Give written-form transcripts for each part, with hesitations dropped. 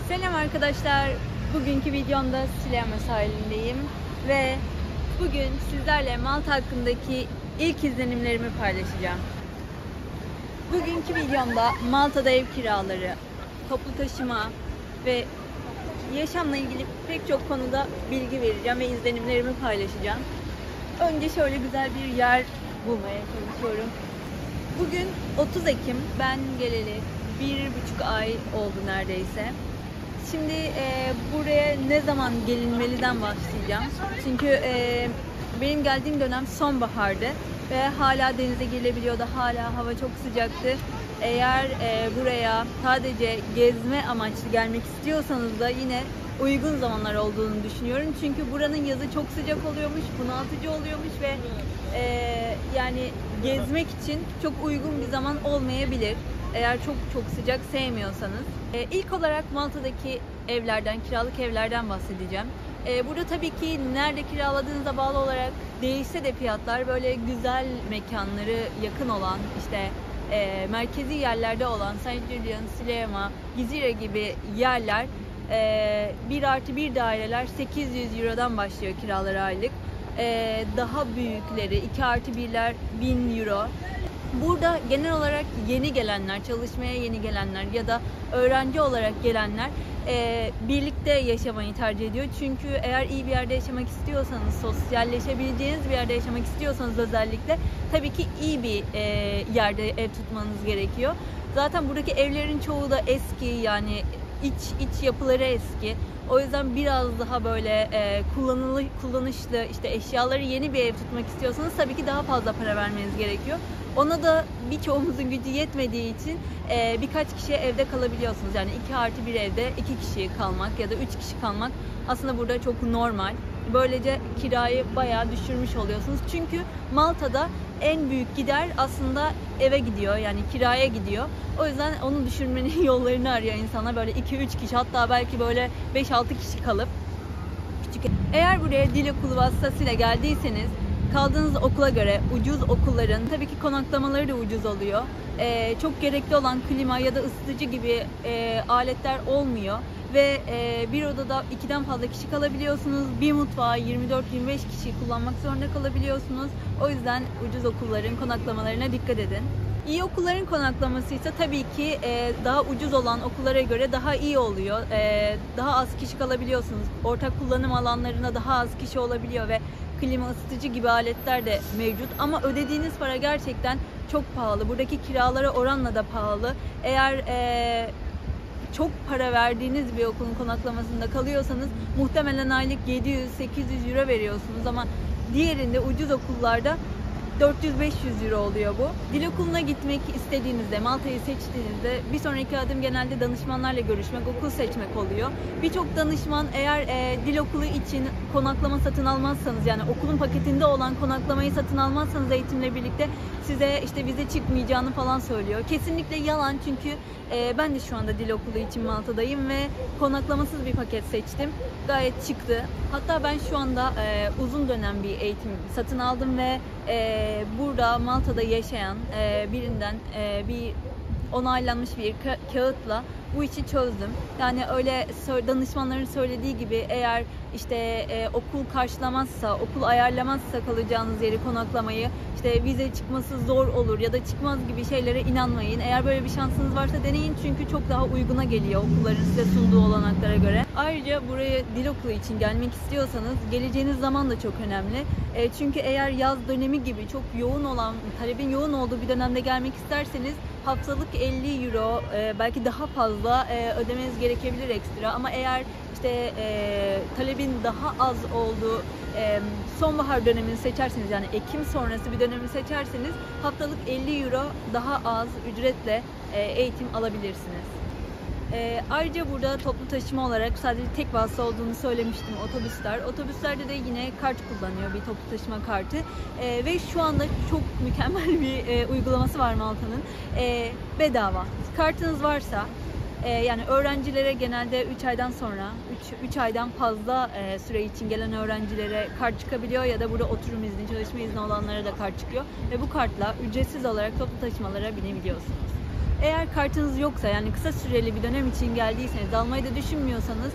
Selam arkadaşlar. Bugünkü videomda Sicilya sahilindeyim ve bugün sizlerle Malta hakkındaki ilk izlenimlerimi paylaşacağım. Bugünkü videomda Malta'da ev kiraları, toplu taşıma ve yaşamla ilgili pek çok konuda bilgi vereceğim ve izlenimlerimi paylaşacağım. Önce şöyle güzel bir yer bulmaya çalışıyorum. Bugün 30 Ekim, ben geleli 1,5 ay oldu neredeyse. Şimdi buraya ne zaman gelinmeliden başlayacağım. Çünkü benim geldiğim dönem sonbahardı ve hala denize girilebiliyordu, hala hava çok sıcaktı. Eğer buraya sadece gezme amaçlı gelmek istiyorsanız da yine uygun zamanlar olduğunu düşünüyorum. Çünkü buranın yazı çok sıcak oluyormuş, bunaltıcı oluyormuş ve yani gezmek için çok uygun bir zaman olmayabilir. Eğer çok sıcak sevmiyorsanız. İlk olarak Malta'daki evlerden, kiralık evlerden bahsedeceğim. Burada tabii ki nerede kiraladığınıza bağlı olarak değişse de fiyatlar, böyle güzel mekanları yakın olan, işte merkezi yerlerde olan St. Julian, Sliema, Gizire gibi yerler 1+1 daireler 800 Euro'dan başlıyor kiraları aylık. Daha büyükleri 2+1'ler 1000 Euro. Burada genel olarak yeni gelenler, çalışmaya yeni gelenler ya da öğrenci olarak gelenler birlikte yaşamayı tercih ediyor. Çünkü eğer iyi bir yerde yaşamak istiyorsanız, sosyalleşebileceğiniz bir yerde yaşamak istiyorsanız özellikle tabii ki iyi bir yerde ev tutmanız gerekiyor. Zaten buradaki evlerin çoğu da eski, yani iç yapıları eski. O yüzden biraz daha böyle kullanışlı, işte eşyaları yeni bir ev tutmak istiyorsanız tabii ki daha fazla para vermeniz gerekiyor. Ona da birçoğumuzun gücü yetmediği için birkaç kişi evde kalabiliyorsunuz. Yani 2+1 evde 2 kişi kalmak ya da 3 kişi kalmak aslında burada çok normal. Böylece kirayı bayağı düşürmüş oluyorsunuz. Çünkü Malta'da en büyük gider aslında eve gidiyor, yani kiraya gidiyor. O yüzden onu düşürmenin yollarını arıyor insanlar. Böyle 2-3 kişi, hatta belki böyle 5-6 kişi kalıp küçük. Eğer buraya dil okulu vasıtasıyla geldiyseniz, kaldığınız okula göre ucuz okulların tabii ki konaklamaları da ucuz oluyor. Çok gerekli olan klima ya da ısıtıcı gibi aletler olmuyor. Ve bir odada 2'den fazla kişi kalabiliyorsunuz. Bir mutfağı 24-25 kişi kullanmak zorunda kalabiliyorsunuz. O yüzden ucuz okulların konaklamalarına dikkat edin. İyi okulların konaklaması ise tabii ki daha ucuz olan okullara göre daha iyi oluyor. Daha az kişi kalabiliyorsunuz. Ortak kullanım alanlarında daha az kişi olabiliyor ve klima, ısıtıcı gibi aletler de mevcut. Ama ödediğiniz para gerçekten çok pahalı. Buradaki kiralara oranla da pahalı. Eğer çok para verdiğiniz bir okulun konaklamasında kalıyorsanız muhtemelen aylık 700-800 Euro veriyorsunuz, ama diğerinde ucuz okullarda 400-500 Euro oluyor bu. Dil okuluna gitmek istediğinizde, Malta'yı seçtiğinizde bir sonraki adım genelde danışmanlarla görüşmek, okul seçmek oluyor. Birçok danışman eğer dil okulu için konaklama satın almazsanız, yani okulun paketinde olan konaklamayı satın almazsanız eğitimle birlikte size işte vize çıkmayacağını falan söylüyor. Kesinlikle yalan, çünkü ben de şu anda dil okulu için Malta'dayım ve konaklamasız bir paket seçtim. Gayet çıktı. Hatta ben şu anda uzun dönem bir eğitim satın aldım ve burada Malta'da yaşayan birinden bir onaylanmış bir kağıtla bu işi çözdüm. Yani öyle danışmanların söylediği gibi, eğer işte okul karşılamazsa, okul ayarlamazsa kalacağınız yeri, konaklamayı, işte vize çıkması zor olur ya da çıkmaz gibi şeylere inanmayın. Eğer böyle bir şansınız varsa deneyin, çünkü çok daha uyguna geliyor okulların size sunduğu olanaklara göre. Ayrıca buraya dil okulu için gelmek istiyorsanız geleceğiniz zaman da çok önemli. Çünkü eğer yaz dönemi gibi çok yoğun olan, talebin yoğun olduğu bir dönemde gelmek isterseniz haftalık 50 Euro, belki daha fazla ödemeniz gerekebilir ekstra. Ama eğer işte talebin daha az olduğu sonbahar dönemini seçerseniz, yani Ekim sonrası bir dönemi seçerseniz haftalık 50 Euro daha az ücretle eğitim alabilirsiniz. Ayrıca burada toplu taşıma olarak sadece tek vasıta olduğunu söylemiştim, otobüsler. Otobüslerde de yine kart kullanıyor, bir toplu taşıma kartı. Ve şu anda çok mükemmel bir uygulaması var Malta'nın. Bedava. Kartınız varsa Yani öğrencilere genelde 3 aydan sonra, 3 aydan fazla süre için gelen öğrencilere kart çıkabiliyor ya da burada oturum izni, çalışma izni olanlara da kart çıkıyor. Ve bu kartla ücretsiz olarak toplu taşımalara binebiliyorsunuz. Eğer kartınız yoksa, yani kısa süreli bir dönem için geldiyseniz, almayı da düşünmüyorsanız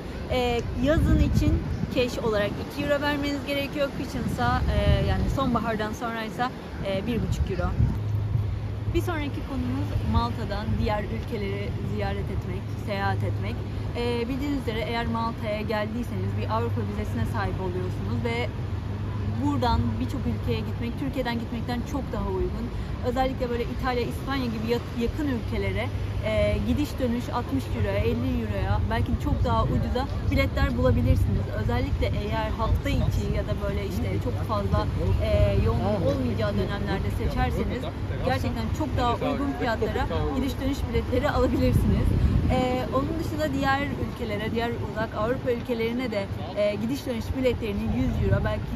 yazın için cash olarak 2 euro vermeniz gerekiyor. Kışınsa yani sonbahardan sonraysa 1,5 euro. Bir sonraki konumuz Malta'dan diğer ülkeleri ziyaret etmek, seyahat etmek. Bildiğiniz üzere eğer Malta'ya geldiyseniz bir Avrupa vizesine sahip oluyorsunuz ve buradan birçok ülkeye gitmek, Türkiye'den gitmekten çok daha uygun. Özellikle böyle İtalya, İspanya gibi yakın ülkelere gidiş dönüş 60 euroya, 50 euroya, belki çok daha ucuza biletler bulabilirsiniz. Özellikle eğer hafta içi ya da böyle işte çok fazla yoğunluk olmayacağı dönemlerde seçerseniz gerçekten çok daha uygun fiyatlara gidiş dönüş biletleri alabilirsiniz. Onun dışında diğer ülkelere, diğer uzak Avrupa ülkelerine de gidiş dönüş biletlerini 100 euro, belki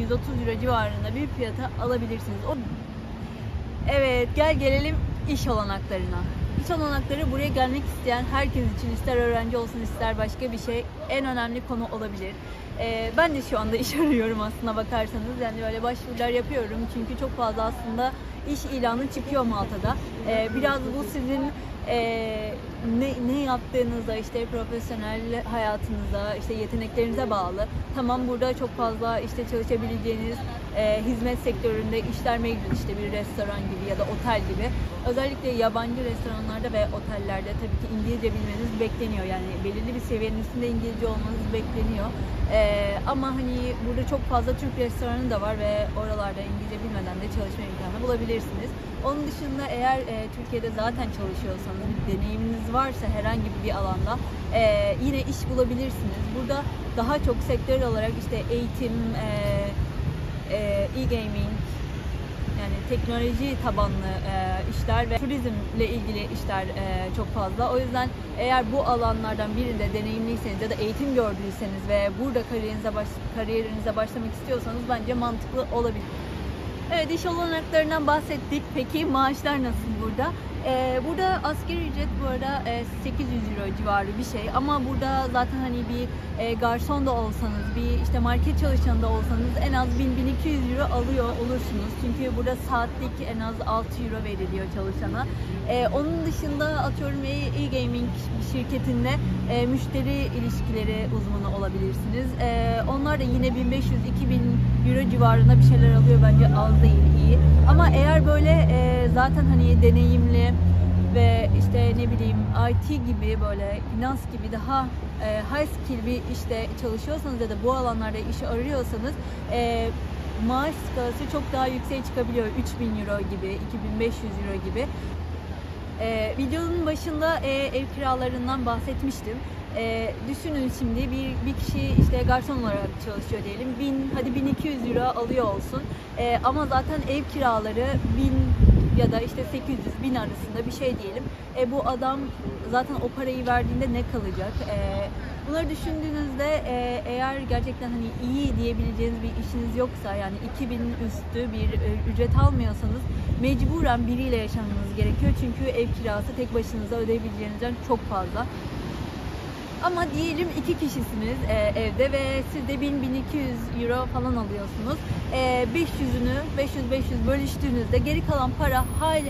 120-130 euro civarında bir fiyata alabilirsiniz. Evet, gelelim iş olanaklarına. İş olanakları buraya gelmek isteyen herkes için, ister öğrenci olsun ister başka bir şey, en önemli konu olabilir. Ben de şu anda iş arıyorum aslına bakarsanız. Yani böyle başvurular yapıyorum çünkü çok fazla aslında iş ilanı çıkıyor Malta'da. Biraz bu sizin ne yaptığınıza, işte profesyonel hayatınıza, işte yeteneklerinize bağlı. Tamam, burada çok fazla işte çalışabileceğiniz hizmet sektöründe işler mevcut, işte bir restoran gibi ya da otel gibi. Özellikle yabancı restoranlarda ve otellerde tabii ki İngilizce bilmeniz bekleniyor. Yani belirli bir seviyenin üstünde İngilizce olmanız bekleniyor. Ama hani burada çok fazla Türk restoranı da var ve oralarda İngilizce bilmeden de çalışma imkanı bulabilirsiniz. Onun dışında eğer Türkiye'de zaten çalışıyorsanız, bir deneyiminiz varsa herhangi bir alanda yine iş bulabilirsiniz. Burada daha çok sektör olarak işte eğitim, e-gaming, yani teknoloji tabanlı işler ve turizmle ilgili işler çok fazla. O yüzden eğer bu alanlardan birinde deneyimliyseniz ya da eğitim gördüyseniz ve burada kariyerinize başlamak istiyorsanız bence mantıklı olabilir. Evet, iş olanaklarından bahsettik. Peki maaşlar nasıl burada? Burada asgari ücret bu arada 800 euro civarı bir şey, ama burada zaten hani bir garson da olsanız, bir işte market çalışanı da olsanız en az 1000-1200 euro alıyor olursunuz. Çünkü burada saatlik en az 6 euro veriliyor çalışana. Onun dışında atıyorum e-gaming şirketinde müşteri ilişkileri uzmanı olabilirsiniz. Onlar da yine 1500-2000 euro civarında bir şeyler alıyor, bence az değil, iyi. Ama eğer böyle zaten hani deneyimli ve işte ne bileyim IT gibi, böyle finans gibi daha high skill bir işte çalışıyorsanız ya da bu alanlarda iş arıyorsanız maaş skalası çok daha yükseğe çıkabiliyor. 3000 euro gibi, 2500 euro gibi. Videonun başında ev kiralarından bahsetmiştim. Düşünün şimdi bir kişi işte garson olarak çalışıyor diyelim. Hadi 1200 euro alıyor olsun. Ama zaten ev kiraları 1000 ya da işte 800-1000 arasında bir şey diyelim. Bu adam zaten o parayı verdiğinde ne kalacak? Bunları düşündüğünüzde eğer gerçekten hani iyi diyebileceğiniz bir işiniz yoksa, yani 2000 üstü bir ücret almıyorsanız mecburen biriyle yaşamanız gerekiyor. Çünkü ev kirası tek başınıza ödeyebileceğinizden çok fazla. Ama diyelim 2 kişisiniz evde ve siz de 1000-1200 euro falan alıyorsunuz. 500'ünü 500-500 bölüştüğünüzde geri kalan para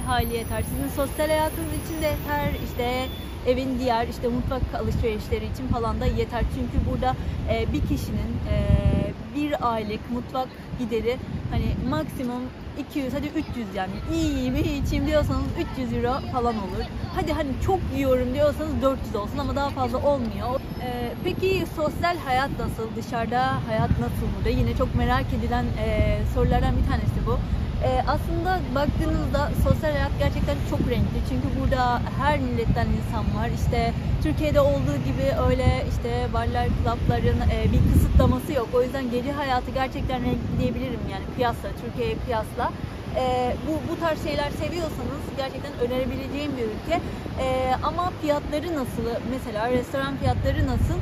hayli yeter. Sizin sosyal hayatınız için de yeter, işte evin diğer işte mutfak alışverişleri için falan da yeter. Çünkü burada bir kişinin bir aylık mutfak gideri hani maksimum 200, hadi 300, yani iyi yiyeyim, iyi içeyim diyorsanız 300 euro falan olur. Hadi hani çok yiyorum diyorsanız 400 olsun, ama daha fazla olmuyor. Peki sosyal hayat nasıl? Dışarıda hayat nasıl burada? Yine çok merak edilen sorulardan bir tanesi bu. Aslında baktığınızda sosyal hayat gerçekten çok renkli. Çünkü burada her milletten insan var. İşte Türkiye'de olduğu gibi öyle işte barlar, klapların bir kısıtlaması yok. O yüzden gece hayatı gerçekten renkli diyebilirim, yani Türkiye'ye kıyasla. Bu tarz şeyler seviyorsanız gerçekten önerebileceğim bir ülke. Ama fiyatları nasıl? Mesela restoran fiyatları nasıl?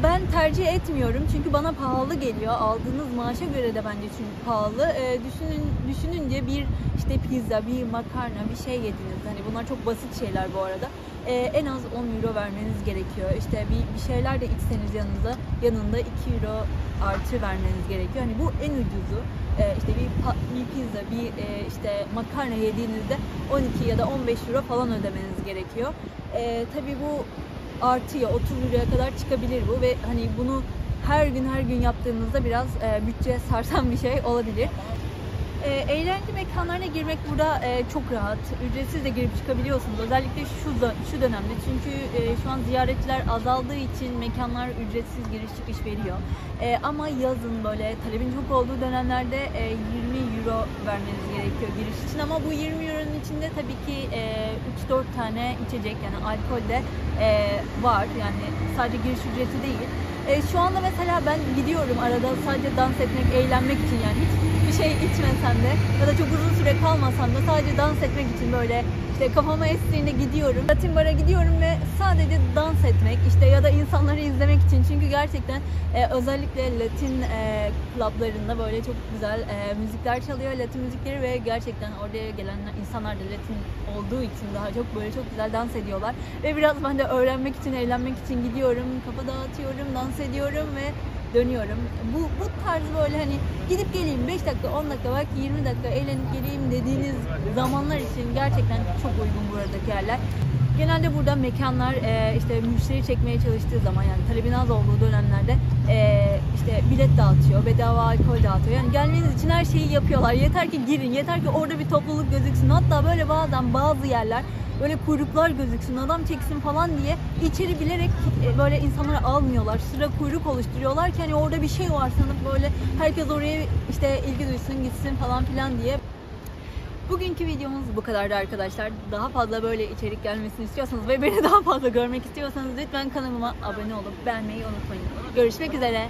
Ben tercih etmiyorum çünkü bana pahalı geliyor. Aldığınız maaşa göre de bence çünkü pahalı. Düşününce bir işte pizza, bir makarna, bir şey yediniz. Hani bunlar çok basit şeyler bu arada. en az 10 euro vermeniz gerekiyor. İşte bir şeyler de içseniz yanında 2 euro artı vermeniz gerekiyor. Hani bu en ucuzu. İşte bir pizza, işte makarna yediğinizde 12 ya da 15 euro falan ödemeniz gerekiyor. Tabii bu artıyor, 30 euroya kadar çıkabilir bu ve hani bunu her gün yaptığınızda biraz bütçeye sarsan bir şey olabilir. Eğlence mekanlarına girmek burada çok rahat. Ücretsiz de girip çıkabiliyorsunuz. Özellikle şu dönemde. Çünkü şu an ziyaretçiler azaldığı için mekanlar ücretsiz giriş çıkış veriyor. Ama yazın böyle talebin çok olduğu dönemlerde 20 euro vermeniz gerekiyor giriş için. Ama bu 20 euronun içinde tabii ki 3-4 tane içecek, yani alkol de var. Yani sadece giriş ücreti değil. Şu anda mesela ben gidiyorum arada sadece dans etmek, eğlenmek için, yani hiçbir şey içmesem de ya da çok uzun süre kalmasam da sadece dans etmek için böyle işte kafama estiğinde gidiyorum. Latin bara gidiyorum ve sadece dans etmek işte ya da insanları izlemek için, çünkü gerçekten özellikle Latin clublarında böyle çok güzel müzikler çalıyor, Latin müzikleri, ve gerçekten oraya gelen insanlar da Latin olduğu için daha çok böyle çok güzel dans ediyorlar ve biraz ben de öğrenmek için, eğlenmek için gidiyorum, kafa dağıtıyorum, dans ediyorum ve dönüyorum. Bu tarz böyle hani gidip geleyim 5 dakika, 10 dakika, belki 20 dakika eğlenip geleyim dediğiniz zamanlar için gerçekten çok uygun buradaki yerler. Genelde burada mekanlar işte müşteri çekmeye çalıştığı zaman, yani talebin az olduğu dönemlerde işte bilet dağıtıyor, bedava alkol dağıtıyor. Yani gelmeniz için her şeyi yapıyorlar. Yeter ki girin, yeter ki orada bir topluluk gözüksün. Hatta böyle bazen bazı yerler böyle kuyruklar gözüksün, adam çeksin falan diye içeri bilerek böyle insanları almıyorlar. Sıra kuyruk oluşturuyorlar ki hani orada bir şey var sanıp böyle herkes oraya işte ilgi duysun, gitsin falan filan diye. Bugünkü videomuz bu kadardı arkadaşlar. Daha fazla böyle içerik gelmesini istiyorsanız ve beni daha fazla görmek istiyorsanız lütfen kanalıma abone olup beğenmeyi unutmayın. Görüşmek üzere.